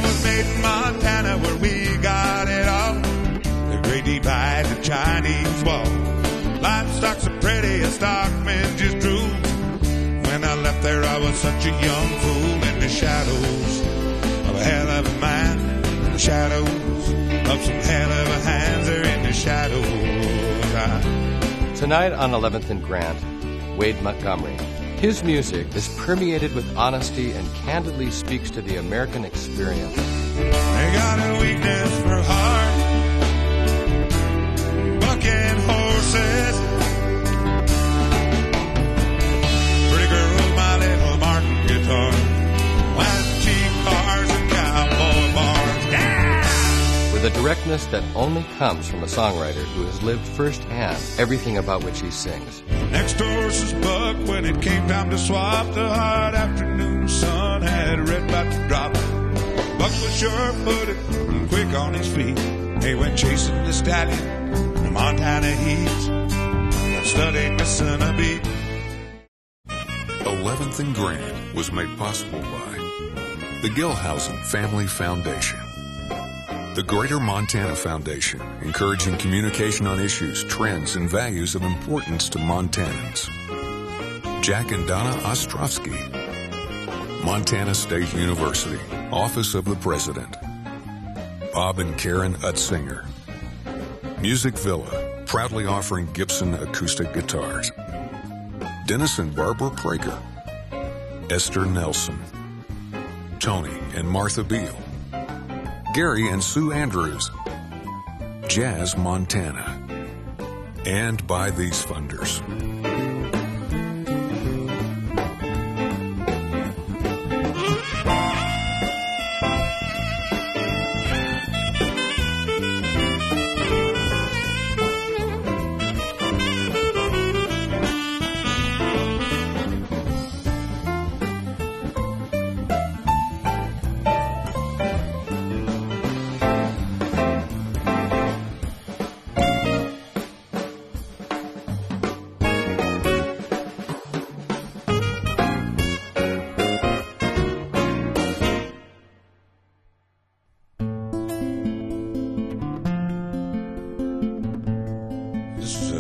all was made in Montana, where we got it all. The Great Divide, the Chinese Wall. Livestock's the prettiest stockmen just drool. When I left there, I was such a young fool. In the shadows of a hell of a man, in the shadows of some hell of a hands, are in the shadows. Tonight on 11th and Grant, Wade Montgomery. His music is permeated with honesty and candidly speaks to the American experience. They got a weakness for heart, bucking horses, pretty girls, my little Martin guitar, white cheap cars and cowboy bars. Yeah! With a directness that only comes from a songwriter who has lived firsthand everything about which he sings. Next horse's buck when it came time to swap. The hot afternoon sun had red about to drop. Buck was sure-footed and quick on his feet. He went chasing the stallion in the Montana heat. That stud ain't missing a beat. 11th and Grant was made possible by the Gilhousen Family Foundation, the Greater Montana Foundation, encouraging communication on issues, trends, and values of importance to Montanans. Jack and Donna Ostrovsky. Montana State University, Office of the President. Bob and Karen Utzinger. Music Villa, proudly offering Gibson acoustic guitars. Dennis and Barbara Prager. Esther Nelson. Tony and Martha Beal. Gary and Sue Andrews, Jazz Montana, and by these funders.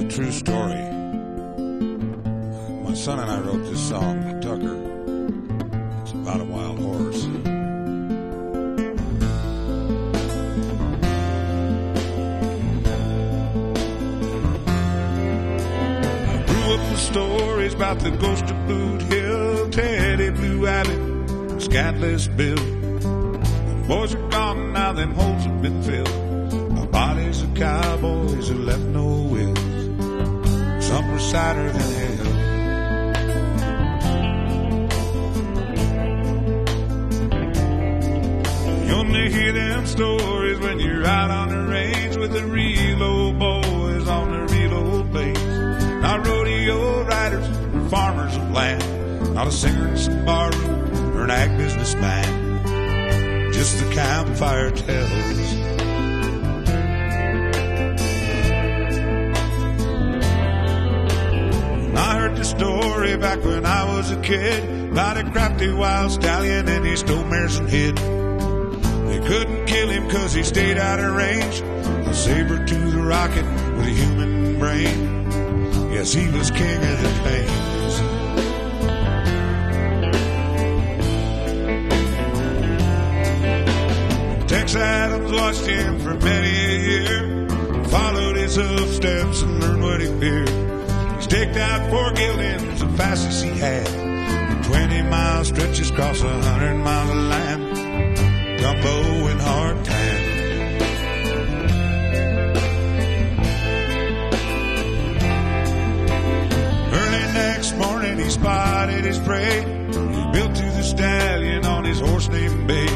True story. My son and I wrote this song, Tucker. It's about a wild horse. I grew up with stories about the ghost of Boot Hill, Teddy Blue Alley, Scatless Bill. The boys are gone now, them holes have been filled. My bodies of cowboys who left no will. Some were sadder than hell. You only hear them stories when you're out on the range with the real old boys on the real old base. Not rodeo riders or farmers of land, not a singer in some barroom or an ag businessman. Just the campfire tells. The story back when I was a kid about a crafty wild stallion and he stole mares and hid. They couldn't kill him cause he stayed out of range. A saber to the rocket with a human brain. Yes, he was king of the plains. Tex Adams watched him for many a year, followed his footsteps and learned what he feared. Staked out 4 geldings as fast as he had. 20-mile stretches across 100 miles of land. Gumbo and hardtack. Early next morning he spotted his prey. He built to the stallion on his horse named Bay.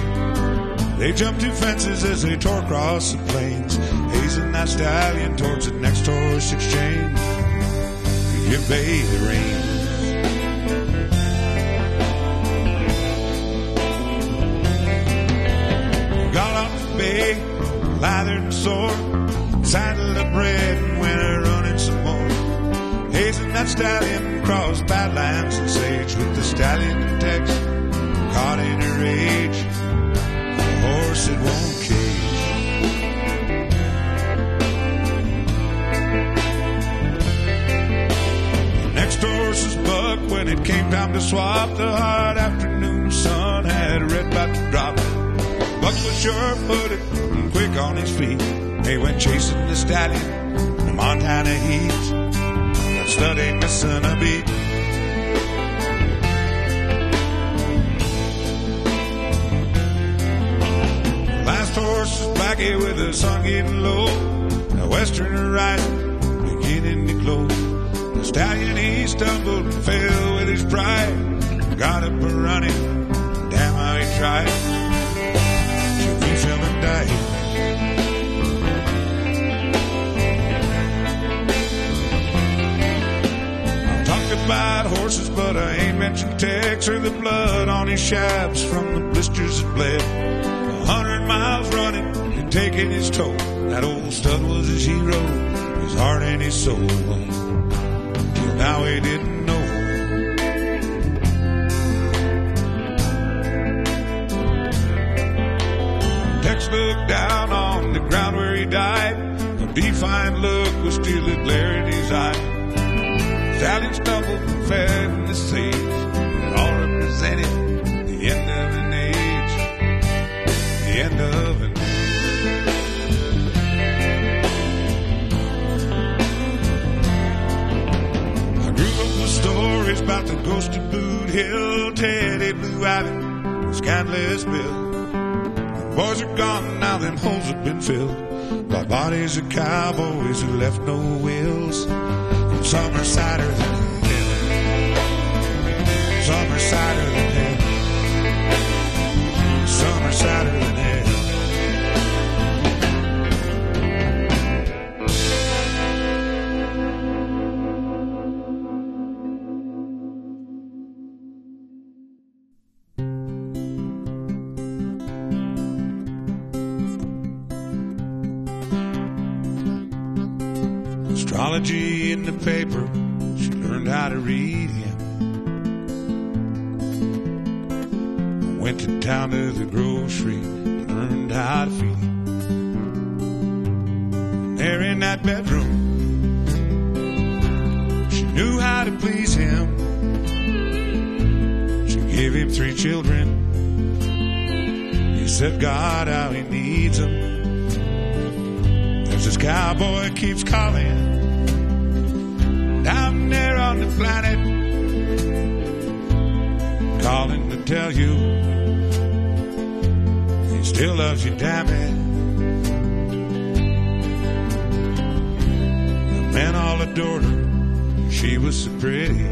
They jumped 2 fences as they tore across the plains, hazing that stallion towards the next horse exchange. Give Bay the reins. Got off the Bay, lathered and sore, saddled up red and went a-running some more. Hazing that stallion across badlands and sage with the stallion and Tex caught in a rage. The came time to swap, the hot afternoon sun had red about to drop. Buck was sure-footed and quick on his feet. They went chasing the stallion in the Montana heat. That stud ain't missing a beat. Last horse was Blackie with the sun getting low. The western horizon beginning to glow. The stallion, he stumbled and fell with his pride. Got up and running, damn how he tried. He fell and died. I've talked about horses, but I ain't mentioned Tex or the blood on his shafts from the blisters that bled. 100 miles running and taking his toll. That old stud was his hero, his heart and his soul. Till now he didn't know. Tex looked down on the ground where he died. A defiant look was still a glare in his eye. Stallion stumbled and fell in the sage. It all represented the end of an age. The end of an age. I grew up with stories about the ghost of Boot Hill, Teddy Blue Ivy, Scandalous Bill. The boys are gone now, them holes have been filled by bodies of cowboys who left no wills. And some are sadder than hell. Some are sadder than hell. Some are sadder than hell. Astrology in the paper, she learned how to read him. Went to town to the grocery, learned how to feed him. There in that bedroom, she knew how to please him. She gave him 3 children. He said, God, how he needs them. There's this cowboy keeps calling down there on the planet, calling to tell you he still loves you, damn it. The men all adored her, she was so pretty.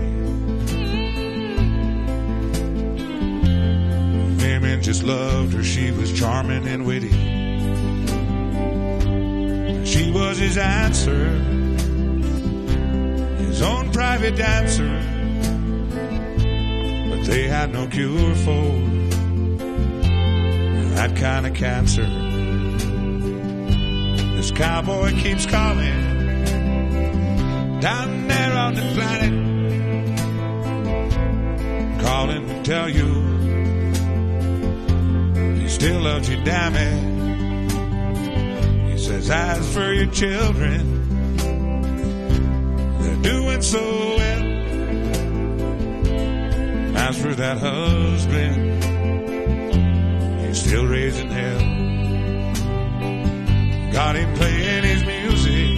Women just loved her, she was charming and witty. She was his answer, his own private dancer, but they had no cure for that kind of cancer. This cowboy keeps calling down there on the planet, calling to tell you he still loves you, damn it. He says, as for your children, doing so well. As for that husband, he's still raising hell. Got him playing his music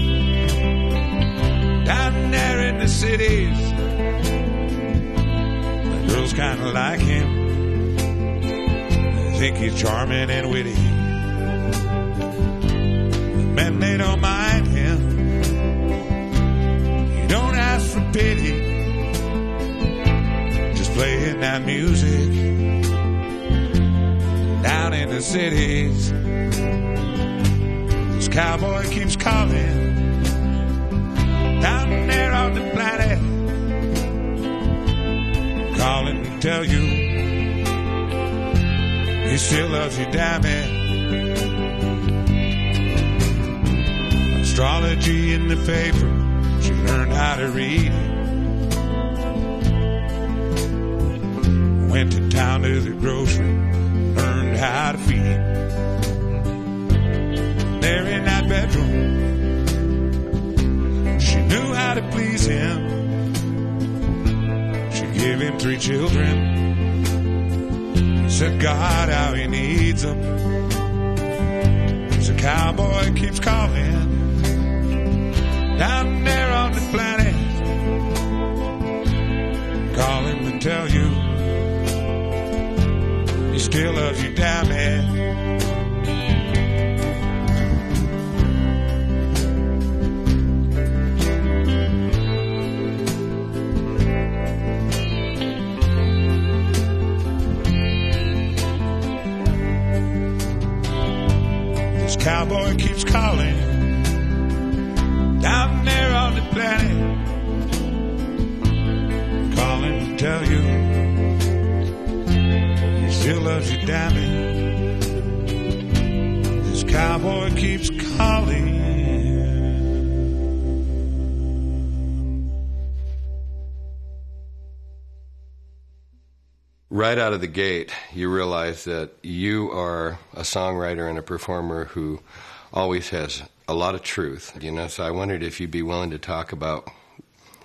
down there in the cities. The girls kind of like him. They think he's charming and witty. The men, they don't mind him. Don't ask for pity, just playing that music down in the cities. This cowboy keeps calling down there on the planet, calling to tell you he still loves you, damn it. Astrology in the paper, she learned how to read. Went to town to the grocery, learned how to feed. There in that bedroom, she knew how to please him. She give him 3 children. Said God how he needs them. So cowboy keeps calling down there on the planet, calling to tell you he still loves you, damn it. Cowboy keeps calling down there on the planet, calling to tell you he still loves you, damn it. This cowboy keeps calling. Right out of the gate, you realize that you are a songwriter and a performer who always has a lot of truth. So I wondered if you'd be willing to talk about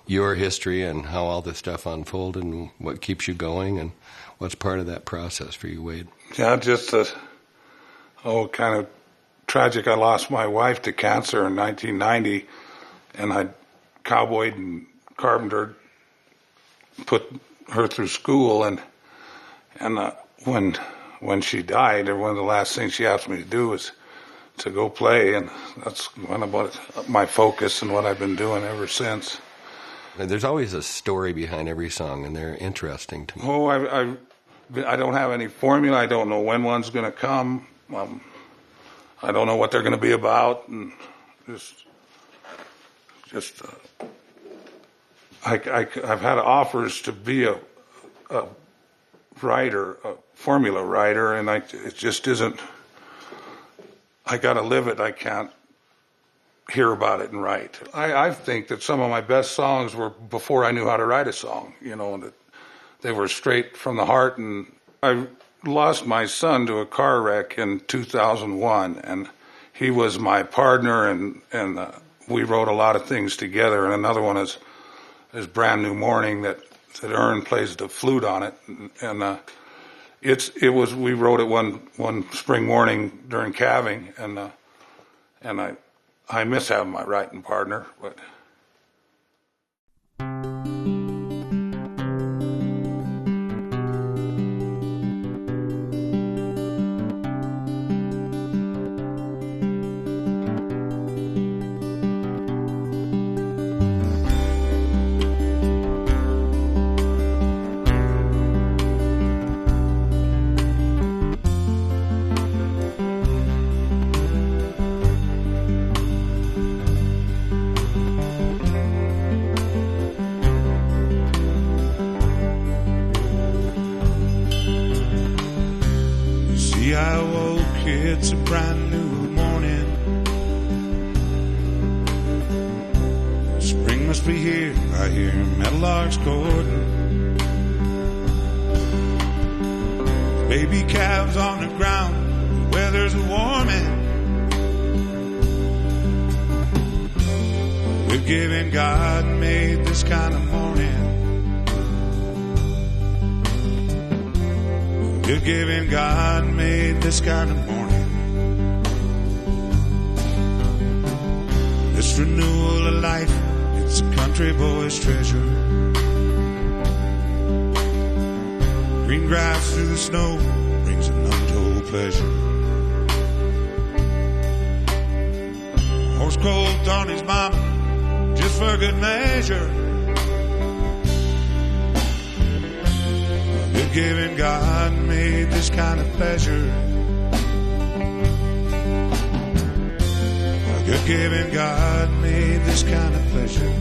your history and how all this stuff unfolded and what keeps you going and what's part of that process for you, Wade. Yeah, just kind of tragic. I lost my wife to cancer in 1990, and I cowboyed and carpentered, put her through school, and when she died, one of the last things she asked me to do was to go play, and that's one about my focus and what I've been doing ever since. And there's always a story behind every song, and they're interesting to me. Oh, I don't have any formula. I don't know when one's going to come. I don't know what they're going to be about, and I've had offers to be a writer, a formula writer, and it just isn't. I got to live it. I can't hear about it and write. I think that some of my best songs were before I knew how to write a song, that they were straight from the heart. And I lost my son to a car wreck in 2001, and he was my partner, and we wrote a lot of things together. And another one is Brand New Morning that Ern plays the flute on it, and we wrote it one spring morning during calving, and I miss having my writing partner, but. It's a brand new morning. Spring must be here. I hear meadowlarks courting. Baby calves on the ground. The weather's warming. Good giving God made this kind of morning. Good giving God made this kind of morning. This renewal of life, it's a country boy's treasure. Green grass through the snow brings an untold pleasure. Horse colt on his mama, just for good measure. Good giving God made this kind of pleasure. Good giving God made this kind of pleasure.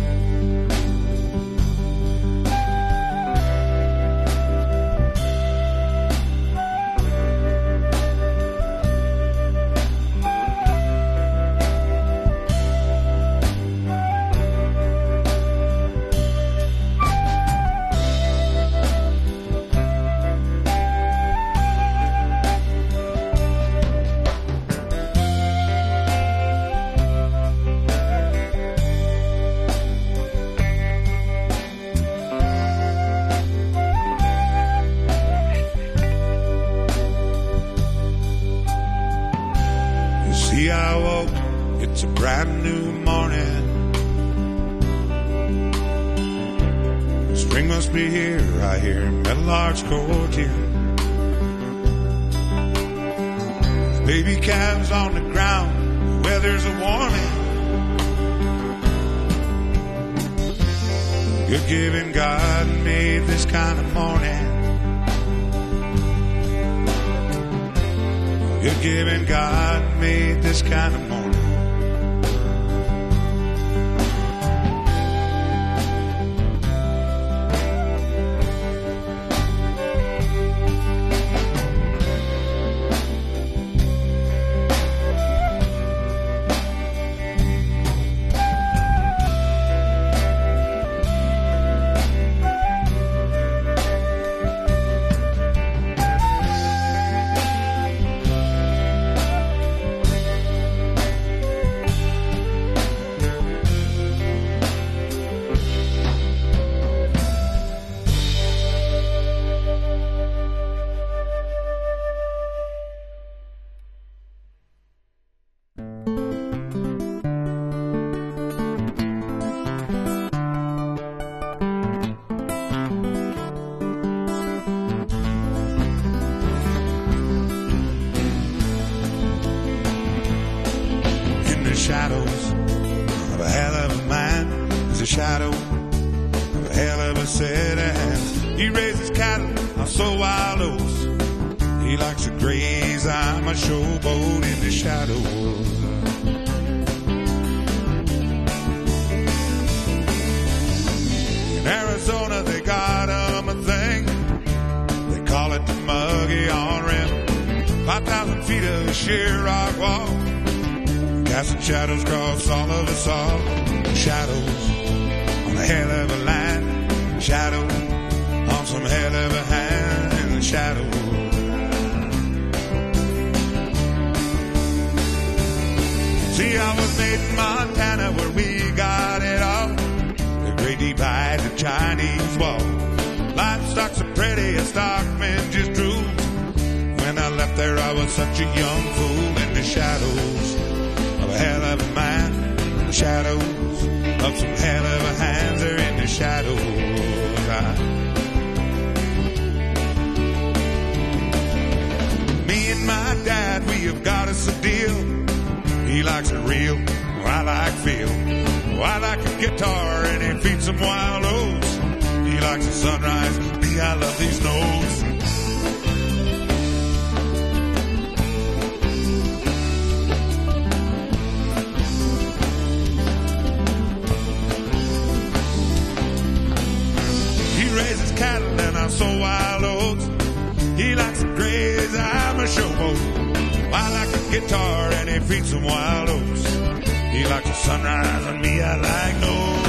See, I woke, it's a brand new morning. Spring must be here, I hear metal arch courting. Baby calves on the ground, the weather's a warning. Good giving God made this kind of morning. Good giving God made this kind of morning. Shadows of a hell of a man is a shadow of a hell of a city. And he raises cattle on so wild oats. He likes to graze. I'm a showboat in the shadows. In Arizona they got a thing. They call it the Muggy on Rim. 5,000 feet of sheer rock wall. Casting shadows across all of us all. Shadows on a hell of a line. Shadows on some hell of a hand. In the shadows. See, I was made in Montana where we got it all. The great divide, the Chinese wall. Livestock so pretty, a stockman just drooled. When I left there, I was such a young fool. In the shadows of a hell of a man, the shadows of some hell of a hands are in the shadows. Me and my dad, we have got us a deal. He likes it real, I like feel. I like a guitar and he feeds some wild oats. He likes the sunrise, me, I love these notes. Cattle and I'm so wild oats. He likes to graze, I'm a showboat. I like a guitar and he feeds some wild oats. He likes the sunrise and me, I like notes.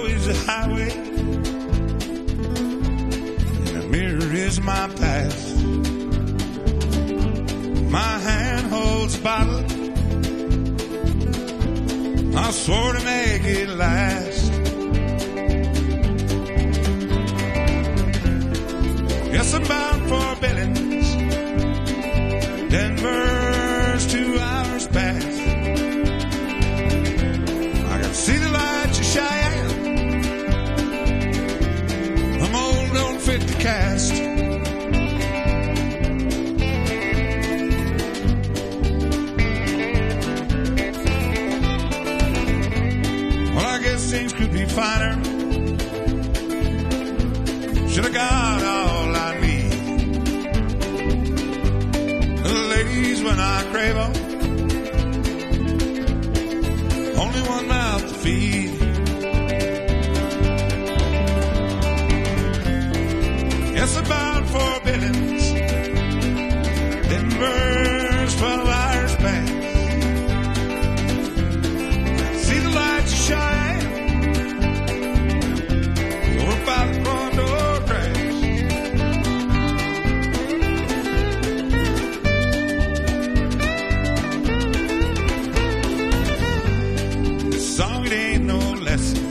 is a highway, and a mirror is my past. My hand holds a bottle, I swore to make it last. Yes, I'm bound for Billings, Denver's 2 hours past. I can see the lights of Cheyenne, I'm old, don't fit the cast. Well, I guess things could be finer. Should've got all I need. The ladies when I crave them, only one mouth to feed. Yes, I'm bound for Billings, Denver's 12 hours past. See the lights of Cheyenne, we're about to front door crash. This song, it ain't no lesson,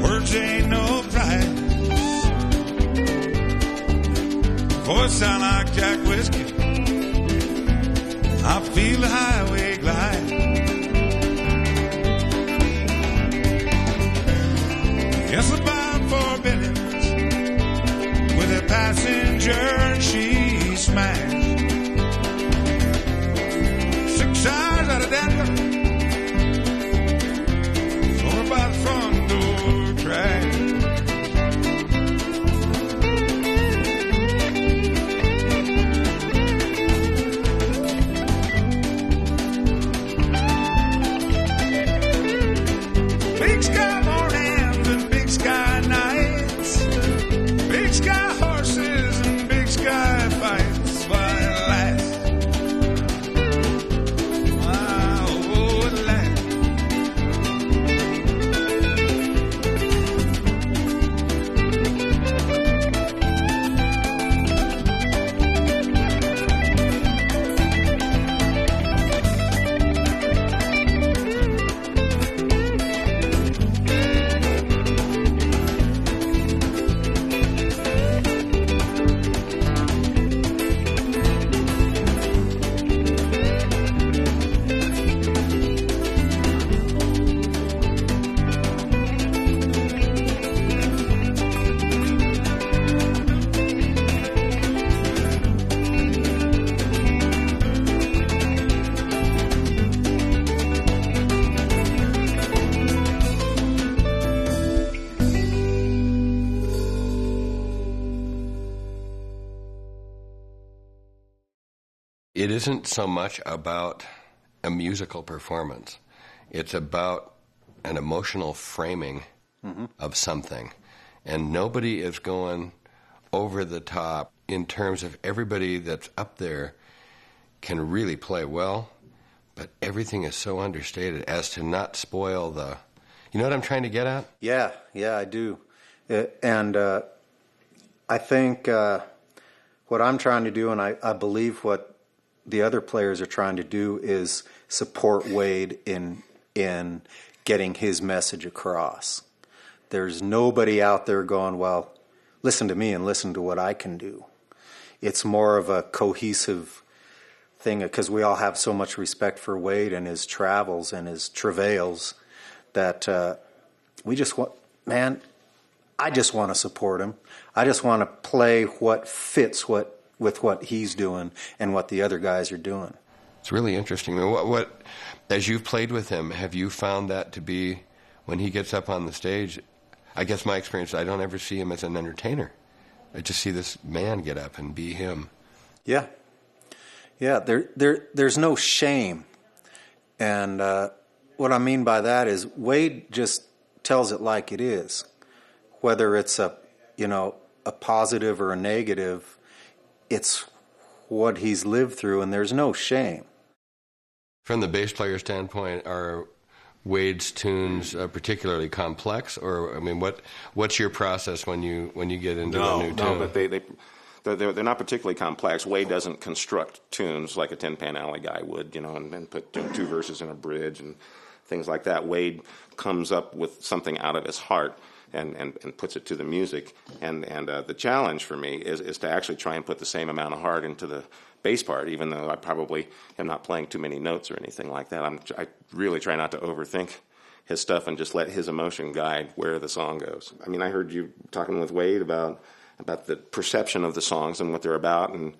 words ain't no prize. Voice sound like Jack Whiskey, I feel the highway glide. Yes, I'm bound for Billings with a passenger and she smashed. 6 hours out of Denver, so we're by the front door track. Big sky mornings and big sky nights, big sky horses and big sky fights. Why, at last, oh, at last. It isn't so much about a musical performance. It's about an emotional framing of something. And nobody is going over the top in terms of everybody that's up there can really play well, but everything is so understated as to not spoil the... You know what I'm trying to get at? Yeah, I do. And I think what I'm trying to do, and I believe what the other players are trying to do, is support Wade in getting his message across. There's nobody out there going, well, listen to me and listen to what I can do. It's more of a cohesive thing, because we all have so much respect for Wade and his travels and his travails that we just want, man, I just want to support him. I just want to play what fits with what he's doing and what the other guys are doing. It's really interesting. What, as you've played with him, have you found that to be, when he gets up on the stage, I guess my experience, I don't ever see him as an entertainer. I just see this man get up and be him. Yeah. There's no shame. And what I mean by that is Wade just tells it like it is. Whether it's a positive or a negative, it's what he's lived through, and there's no shame. From the bass player standpoint, Wade's tunes particularly complex, or I mean, what's your process when you get into a new tune? No, but they're not particularly complex. Wade doesn't construct tunes like a Tin Pan Alley guy would, and put two verses in a bridge and things like that. Wade comes up with something out of his heart and puts it to the music. And the challenge for me is to actually try and put the same amount of heart into the bass part, even though I probably am not playing too many notes or anything like that. I really try not to overthink his stuff and just let his emotion guide where the song goes. I mean, I heard you talking with Wade about the perception of the songs and what they're about, and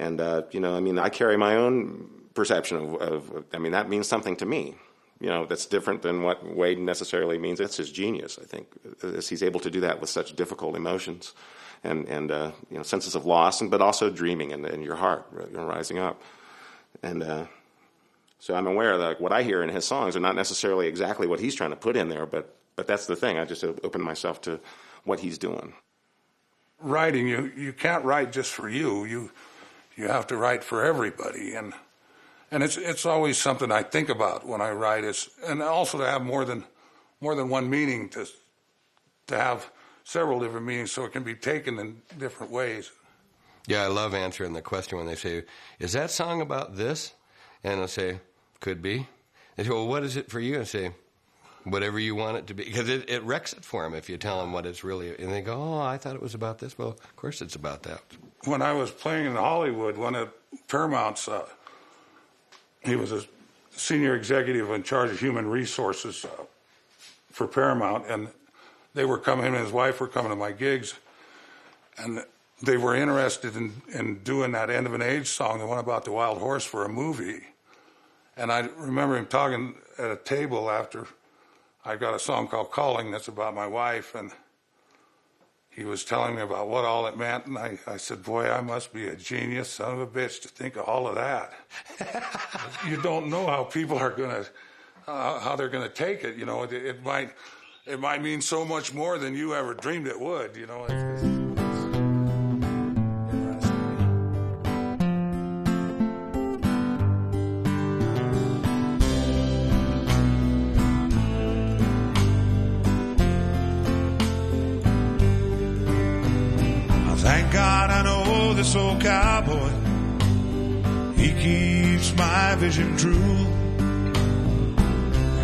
I mean, I carry my own perception of I mean, that means something to me. That's different than what Wade necessarily means. That's his genius, I think, as he's able to do that with such difficult emotions and senses of loss, but also dreaming and your heart rising up. And so I'm aware that what I hear in his songs are not necessarily exactly what he's trying to put in there, but that's the thing. I just open myself to what he's doing. Writing, you can't write just for you. You have to write for everybody, and it's always something I think about when I write. And also to have more than one meaning, to have several different meanings, so it can be taken in different ways. Yeah, I love answering the question when they say, "Is that song about this?" And I say, "Could be." They say, "Well, what is it for you?" I say, "Whatever you want it to be," because it wrecks it for them if you tell them what it's really. And they go, "Oh, I thought it was about this." Well, of course it's about that. When I was playing in Hollywood, one of Paramount's, he was a senior executive in charge of human resources for Paramount, and him and his wife were coming to my gigs, and they were interested in doing that End of an Age song, the one about the wild horse, for a movie. And I remember him talking at a table after I got a song called Calling that's about my wife, and he was telling me about what all it meant, and I said, "Boy, I must be a genius son of a bitch to think of all of that." You don't know how people are how they're gonna take it. It might mean so much more than you ever dreamed it would. It's interesting. Thank God I know this old cowboy. He keeps my vision true.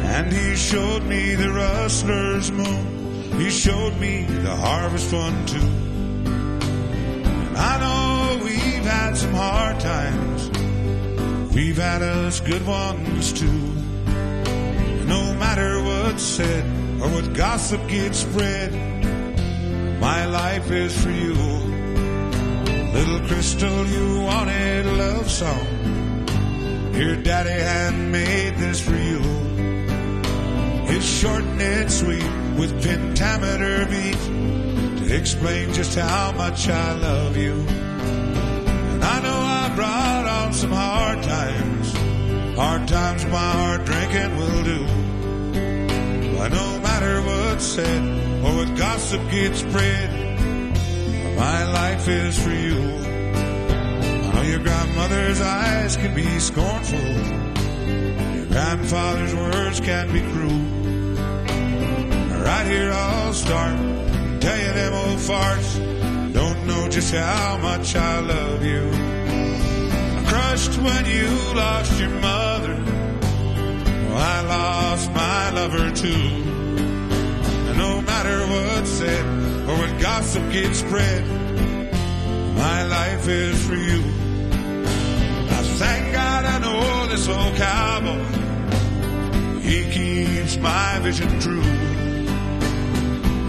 And he showed me the rustler's moon. He showed me the harvest one too. And I know we've had some hard times. We've had us good ones too. And no matter what's said or what gossip gets spread, my life is for you. Little Crystal, you wanted a love song. Your daddy had made this for you. It's short and it's sweet with pentameter beat to explain just how much I love you. And I know I brought on some hard times my hard drinking will do. But no matter what's said or what gossip gets spread, my life is for you. I know your grandmother's eyes can be scornful. Your grandfather's words can be cruel. Right here I'll start and tell you them old farts don't know just how much I love you. I crushed when you lost your mother. Well, I lost my lover too. And no matter what's said or what gossip gets spread, my life is for you. I thank God I know this old cowboy. He keeps my vision true.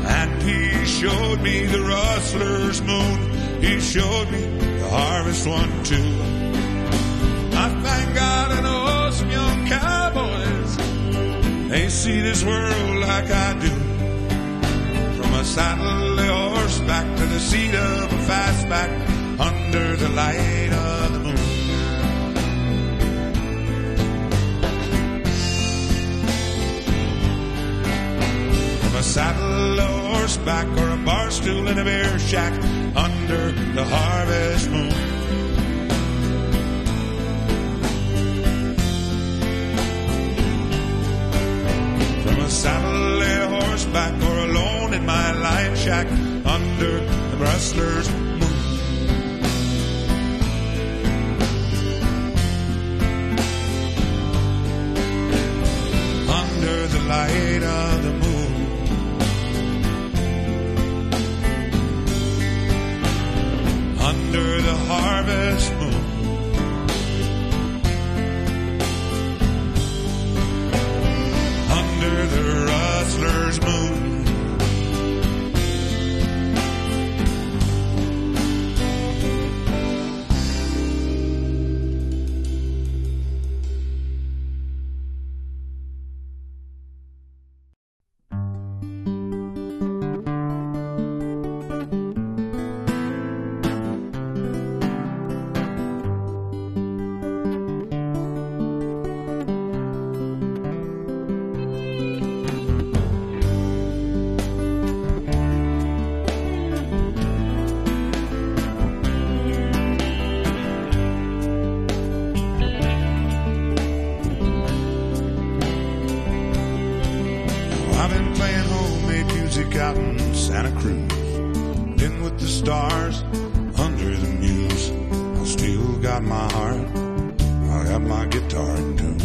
And he showed me the rustler's moon. He showed me the harvest one too. I thank God I know some young cowboys. They see this world like I do. From a saddle of horseback to the seat of a fastback under the light of the moon. From a saddle of horseback or a bar stool in a bear shack under the harvest moon. back under the rustler's moon. Under the light of the moon. Under the harvest moon. Under the rustler's moon. Out in Santa Cruz, been with the stars under the muse. I still got my heart, I got my guitar in tune.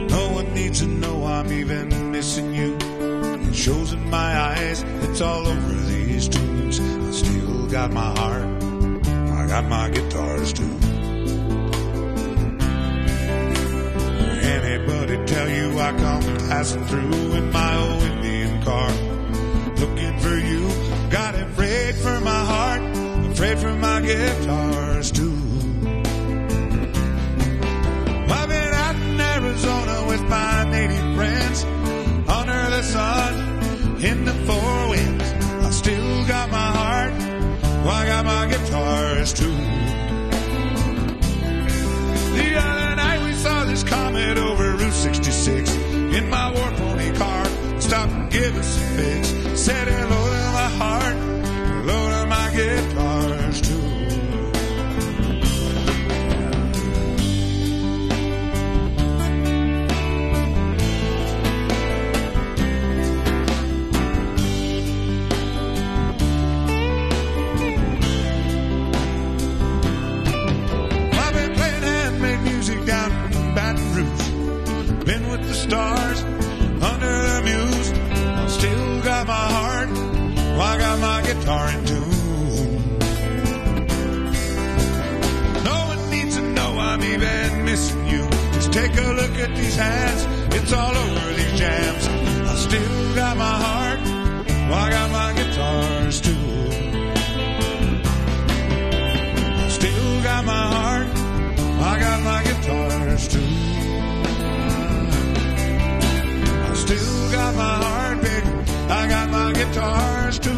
No one needs to know I'm even missing you. It shows in my eyes, it's all over these tunes. I still got my heart, I got my guitar's tune. Anybody tell you I come passing through in my old Indian car, looking for you? Got afraid for my heart, afraid for my guitars too. I've been out in Arizona with my native friends, under the sun, in the four winds. I still got my heart, well, I got my guitars too. The other night we saw this comet over Route 66 in my war pony car. Stopped and gave us a fix. Said hello to my heart, hello to my guitars too. I've been playing handmade music down in Baton Rouge. Been with the stars under the muse. I still got my heart, well, I got my guitar in tune. No one needs to know I'm even missing you. Just take a look at these hands, it's all over these jams. I still got my heart, well, I got my guitars too. I still got my heart, I got my guitars too. Still got my heart, baby, I got my guitars too.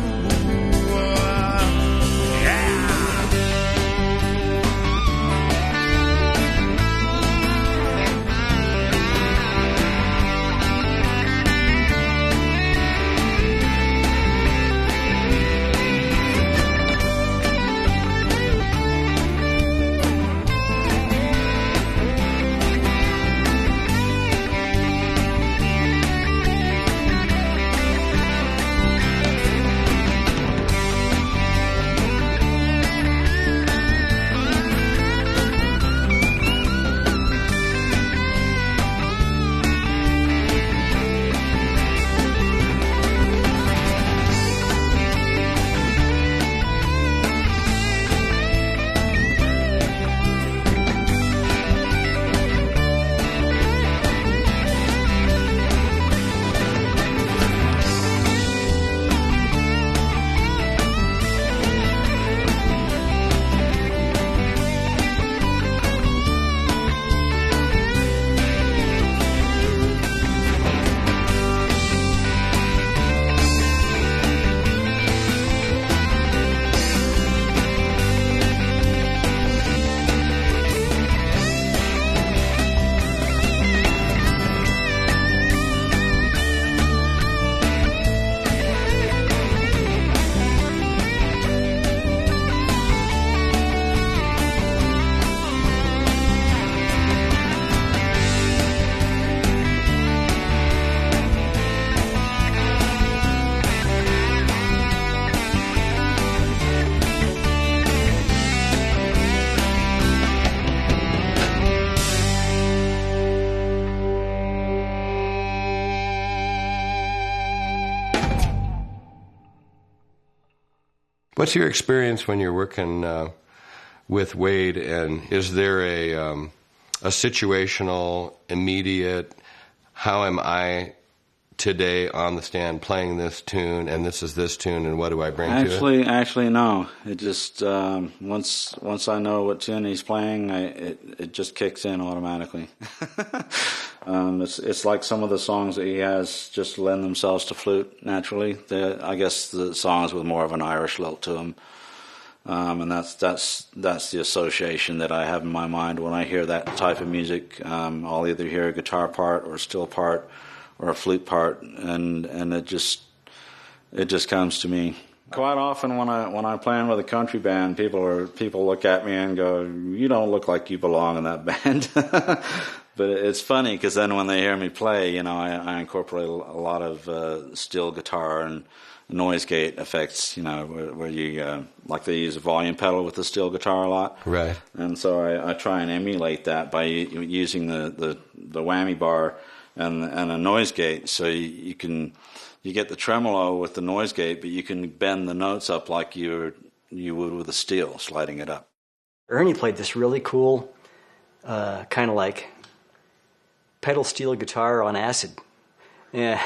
What's your experience when you're working with Wade, and is there a situational, immediate, how am I today on the stand playing this tune, and this is this tune, and what do I bring to it? Actually, no. It just once I know what tune he's playing, it just kicks in automatically. It's like some of the songs that he has just lend themselves to flute naturally. I guess the songs with more of an Irish lilt to them, and that's the association that I have in my mind when I hear that type of music. I'll either hear a guitar part or a steel part or a flute part, and it just comes to me. Quite often when I'm playing with a country band, people look at me and go, "You don't look like you belong in that band." But it's funny because then when they hear me play, I incorporate a lot of steel guitar and noise gate effects. Where you like they use a volume pedal with the steel guitar a lot, right? And so I try and emulate that by using the whammy bar and a noise gate, so you get the tremolo with the noise gate, but you can bend the notes up like you would with a steel, sliding it up. Ernie played this really cool, kind of like pedal steel guitar on acid. Yeah,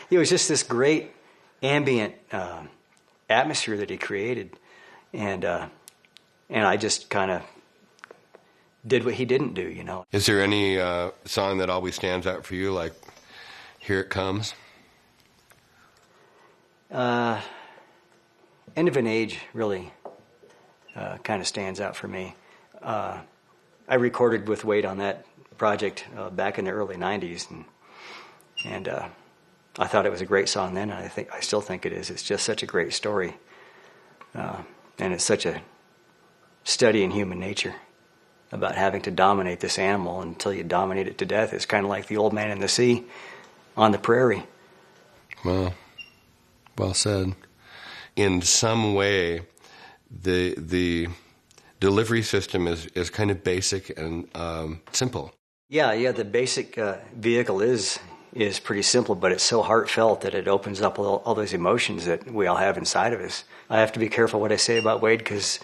it was just this great ambient atmosphere that he created, and I just kind of did what he didn't do, Is there any song that always stands out for you, like Here It Comes? End of an Age really kind of stands out for me. I recorded with Wade on that project back in the early 90s, and I thought it was a great song then, and I still think it is. It's just such a great story, and it's such a study in human nature about having to dominate this animal until you dominate it to death. It's kind of like the old man in the sea on the prairie. Well said. In some way, the delivery system is kind of basic and simple. Yeah, the basic vehicle is pretty simple, but it's so heartfelt that it opens up all those emotions that we all have inside of us. I have to be careful what I say about Wade because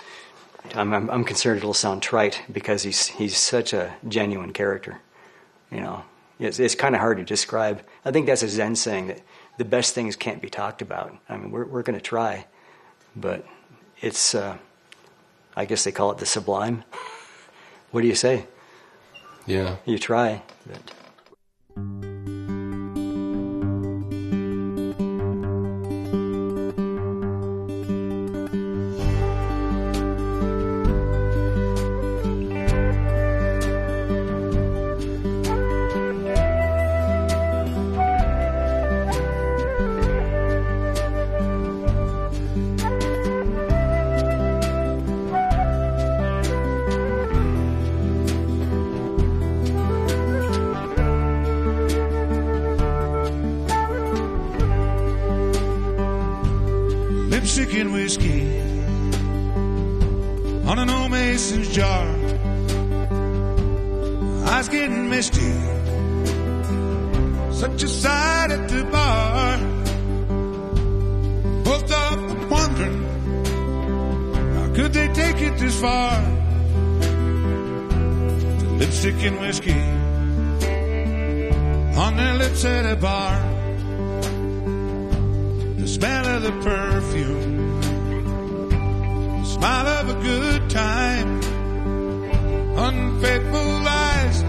I'm concerned it'll sound trite because he's such a genuine character. It's kind of hard to describe. I think that's a Zen saying that the best things can't be talked about. I mean, we're going to try, but it's I guess they call it the sublime. What do you say? Yeah, you try. But lipstick and whiskey on an old Mason's jar. Eyes getting misty, such a sight at the bar. Both of them wondering, how could they take it this far? The lipstick and whiskey on their lips at a bar. The smell of the perfume, the smile of a good time, unfaithful eyes,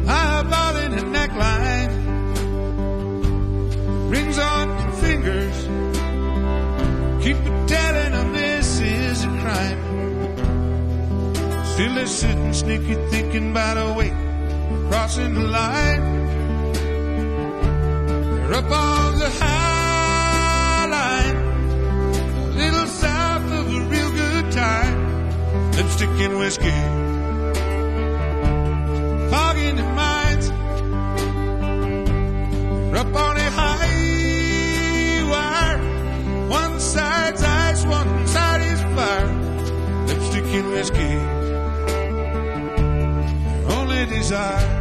eyeball in a neckline, rings on your fingers, keep it telling them this is a crime. Still they're sitting sneaky thinking about a way crossing the line. They're up on the high line, a little south of a real good time. Lipstick and whiskey, fog in their minds. They're up on a high wire, one side's ice, one side is fire. Lipstick and whiskey, their only desire.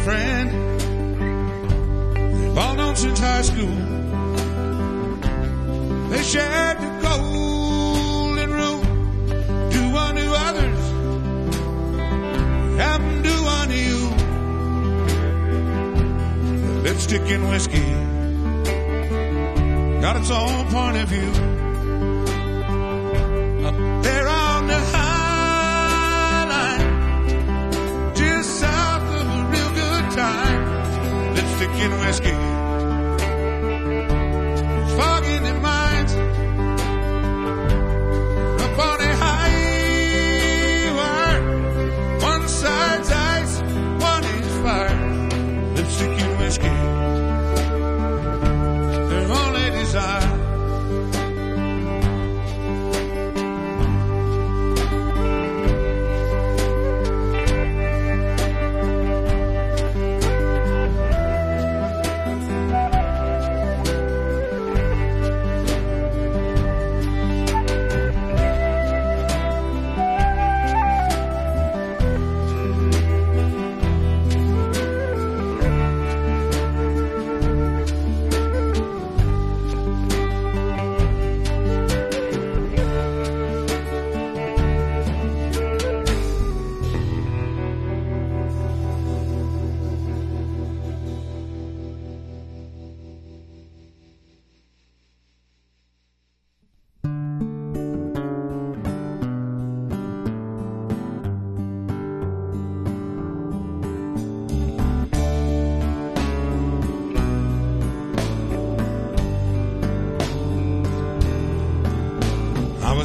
friend they've all known since high school. They shared the golden rule: do unto others, have them do unto you. Lipstick and whiskey got its own point of view. Up there on the high line, just south of a real good time. Lipstick and whiskey, fog in their minds. Up on a high wire, one side's ice, one is fire. Lipstick and whiskey, their only desire.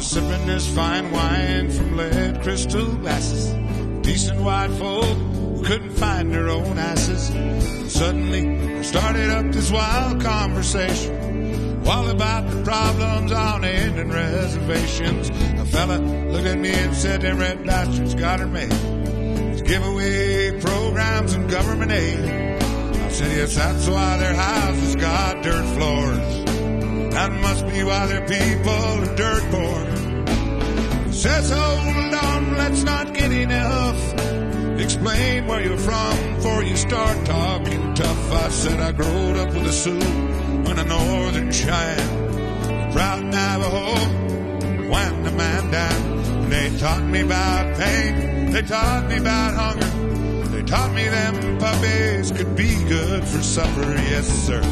Sipping this fine wine from lead crystal glasses. Decent white folk who couldn't find their own asses. And suddenly I started up this wild conversation, all about the problems on the Indian reservations. A fella looked at me and said, them red bastards got her made. It's giveaway programs and government aid. I said, yes, that's why their houses got dirt floors. That must be why their people are dirt poor. Says, hold on, let's not get enough. Explain where you're from before you start talking tough. I said I growed up with a Sioux and a Northern Cheyenne, proud Navajo, when the man down. And they taught me about pain, they taught me about hunger, they taught me them puppies could be good for supper, yes sir.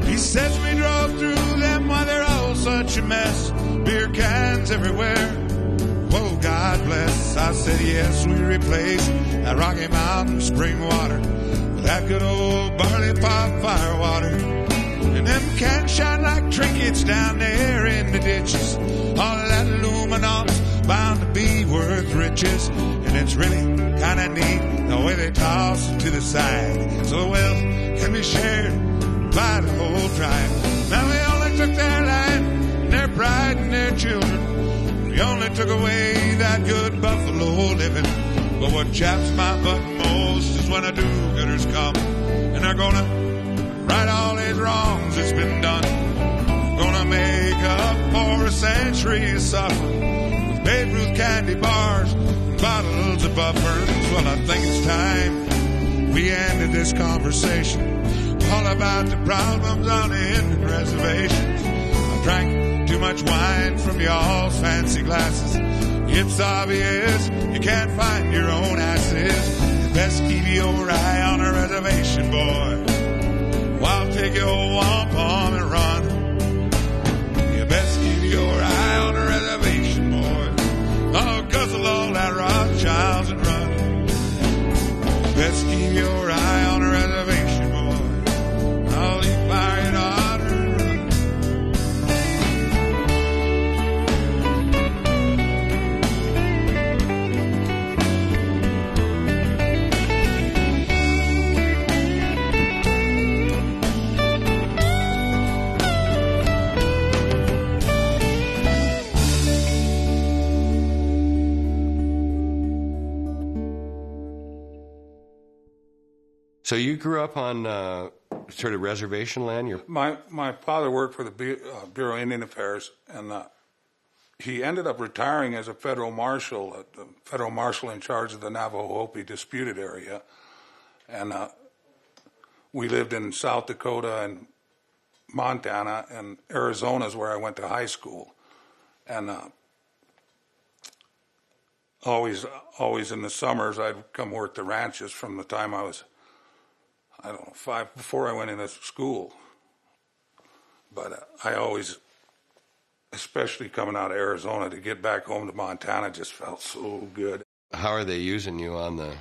He says we drove through them while they're all such a mess. Beer cans everywhere. Whoa, God bless. I said yes, we replaced that Rocky Mountain spring water with that good old barley pop fire water. And them cans shine like trinkets down there in the ditches. All of that aluminum's bound to be worth riches. And it's really kind of neat the way they toss it to the side, so the wealth can be shared by the whole tribe. Now they only took their land, their pride and their children. We only took away that good buffalo living. But what chaps my butt most is when the do-gooders come, and they're gonna right all these wrongs that's been done. Gonna make up for a century of suffering with Babe Ruth candy bars and bottles of buffers. Well, I think it's time we ended this conversation all about the problems on the Indian reservations. I drank too much wine from y'all's fancy glasses. It's obvious you can't find your own asses. You best keep your eye on a reservation, boy. Well, take your wampum and run. You best keep your eye on a reservation, boy. Oh, guzzle all that Rothschilds and run. You best keep your eye on a reservation, boy. I'll eat fire and otter and run. So you grew up on sort of reservation land? My father worked for the Bureau of Indian Affairs, and he ended up retiring as a federal marshal in charge of the Navajo-Hopi disputed area. And we lived in South Dakota and Montana, and Arizona is where I went to high school. And always in the summers, I'd come work the ranches from the time I was, 5, before I went into school. But I always, especially coming out of Arizona, to get back home to Montana just felt so good. How are they using you on the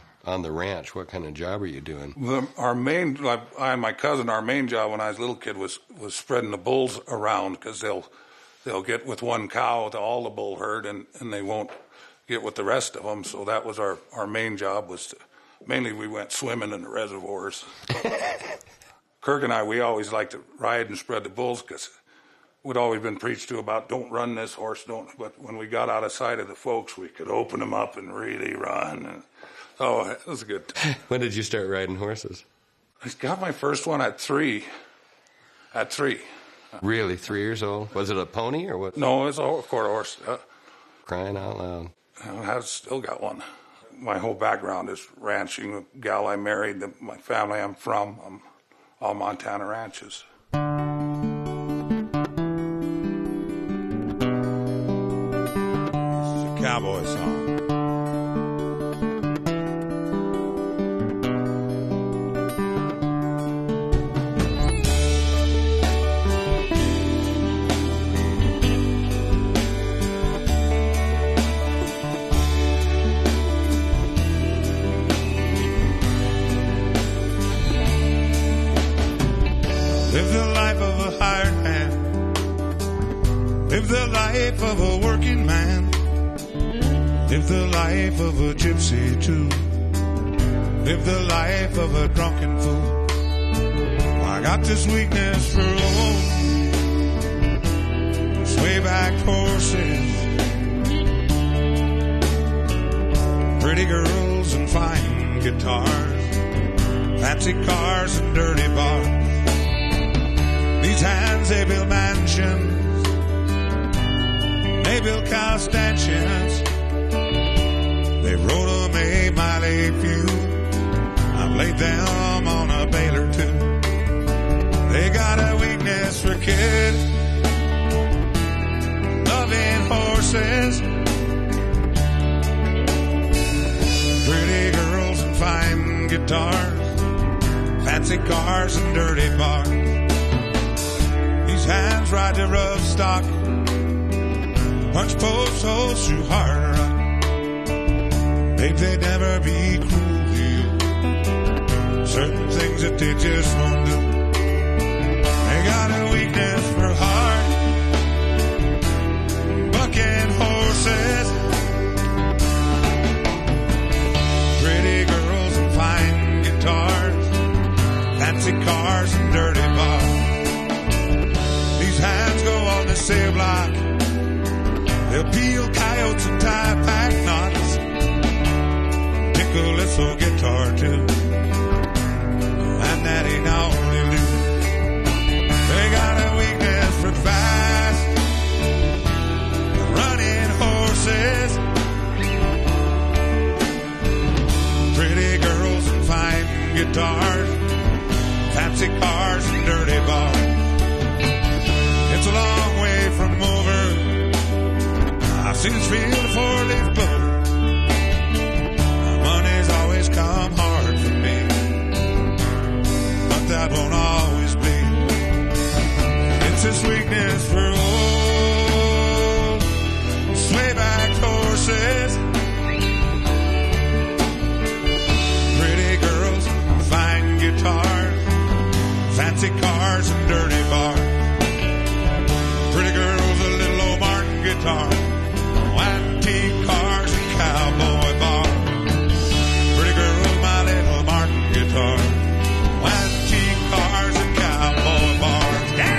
ranch? What kind of job are you doing? Our main, like I and my cousin, our main job when I was a little kid was spreading the bulls around, because they'll get with one cow to all the bull herd, and they won't get with the rest of them. So that was our main job. Mainly we went swimming in the reservoirs. Kirk and I, we always liked to ride and spread the bulls, because we'd always been preached to about don't run this horse, don't. But when we got out of sight of the folks, we could open them up and really run. And, it was good. When did you start riding horses? I got my first one at 3. At 3. Really, 3 years old? Was it a pony or what? No, it was a quarter horse. Crying out loud. I've still got one. My whole background is ranching. The gal I married, my family I'm from, all Montana ranches. It's a cowboy song. Live the life of a hired man. Live the life of a working man. Live the life of a gypsy too. Live the life of a drunken fool. I got this weakness for old swayback horses, pretty girls and fine guitars, fancy cars and dirty bars. These hands, they build mansions, they build cow stanchions, they rode them a mighty few. I've laid them on a bale or two. They got a weakness for kids, loving horses, pretty girls and fine guitars, fancy cars and dirty bars. These hands ride the rough stock, punch post holes through hard rock. Babe, they'd never be cruel to you. Certain things that they just won't do. They got a weakness for hard bucking horses, pretty girls and fine guitars, fancy cars and dirty bars. These hands go on the sale block, they'll peel coyotes and tie pack knots, tickle this old guitar too, and that ain't all they do. They got a weakness for fast running horses, pretty girls and fine guitars, fancy cars and dirty bars. It's a long way from over. I've seen this field of four-leaf clover. Money's always come hard for me, but that won't always be. It's this weakness for old swayback horses, pretty girls, fine guitars, fancy cars and dirty bars. Pretty girls, a little old Martin guitar, antique cars and cowboy bars. Pretty girls, my little Martin guitar, antique cars and cowboy bars. Yeah!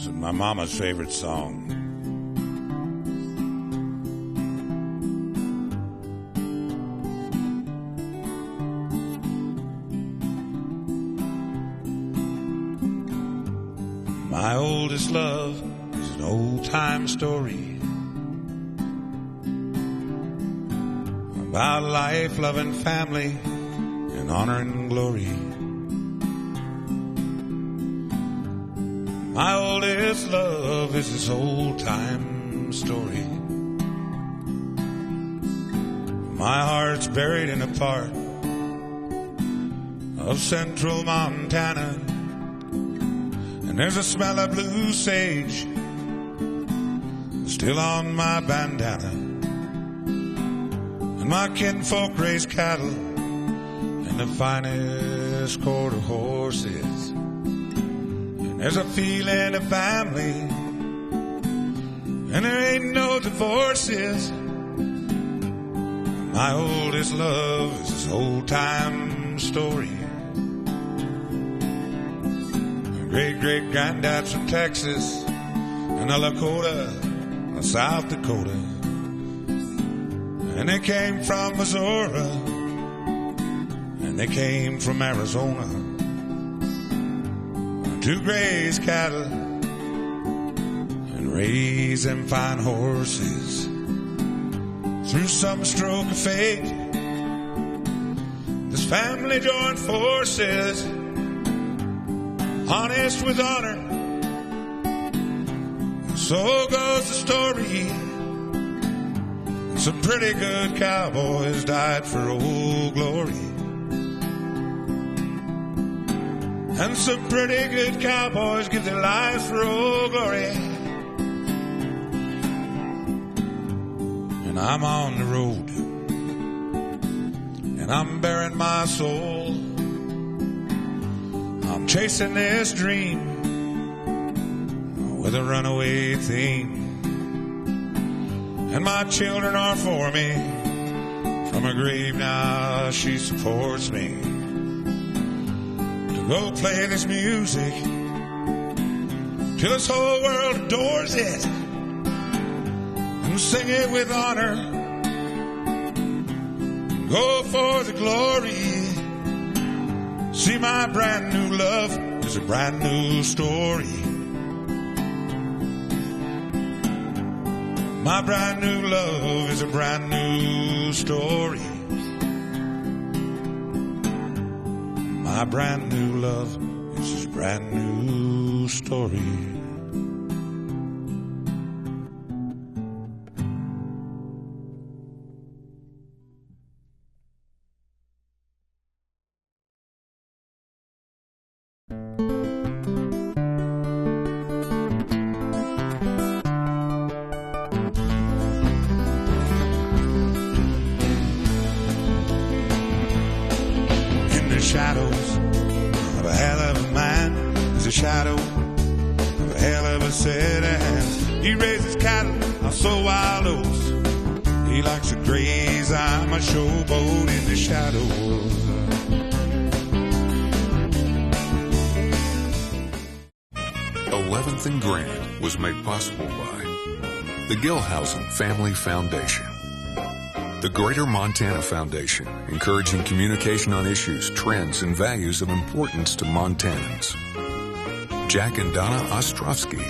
It's my mama's favorite song. My oldest love is an old-time story about life, love, and family, and honor and glory. My oldest love is this old-time story. My heart's buried in a part of central Montana, and there's a smell of blue sage still on my bandana. And my kinfolk raise cattle and the finest quarter horses. And there's a feeling of family, and there ain't no divorces. My oldest love is this old-time story. Great-great-granddads from Texas and a Lakota, a South Dakota. And they came from Missouri, and they came from Arizona to graze cattle and raise them fine horses. Through some stroke of fate, this family joined forces, honest with honor. So goes the story. Some pretty good cowboys died for Old Glory, and some pretty good cowboys give their lives for Old Glory. And I'm on the road, and I'm bearing my soul. I'm chasing this dream with a runaway theme. And my children are for me. From her grave now she supports me to go play this music till this whole world adores it, and sing it with honor, go for the glory. See, my brand new love is a brand new story. My brand new love is a brand new story. My brand new love is a brand new story. Shadows of a hell of a man is a shadow of a hell of a city. And he raises cattle on so wild oats. He likes to graze. I'm a showboat in the shadows. 11th and Grand was made possible by the Gilhousen Family Foundation. The Greater Montana Foundation, encouraging communication on issues, trends, and values of importance to Montanans. Jack and Donna Ostrovsky.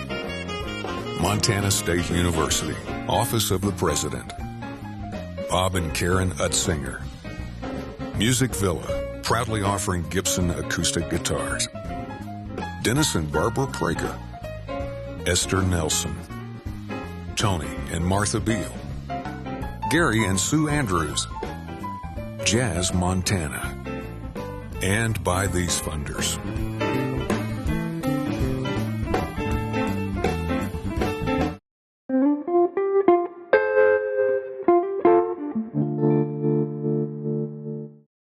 Montana State University, Office of the President. Bob and Karen Utzinger. Music Villa, proudly offering Gibson acoustic guitars. Dennis and Barbara Prager. Esther Nelson. Tony and Martha Beal. Gary and Sue Andrews, Jazz Montana, and by these funders.